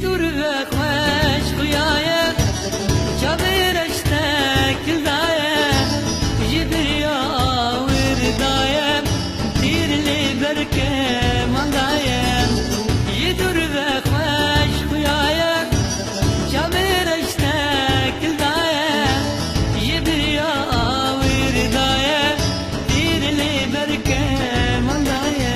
دور خوش خویایه چاویر اشتک دایه جدریا وردایه دیر لی برکه من دایه دور خوش خویایه چاویر اشتک دایه جدریا وردایه دیر لی برکه من دایه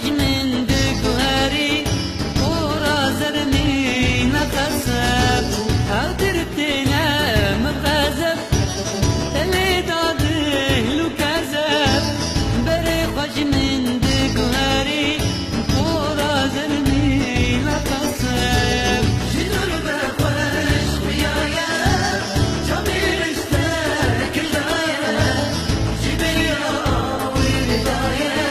من دقهري ورازرني نقصب هدرتنا مغازب اللي داده لو كذب بري خوش من دقهري ورازرني نقصب شدور بخوش ويايا جميل اشتاك الدايا جبريا وردايا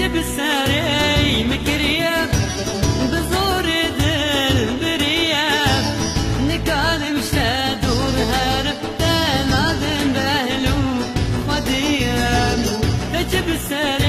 بساري مكرية بزور دل برية نكال مشتا دور هرب تنادن بهلو خدية بساري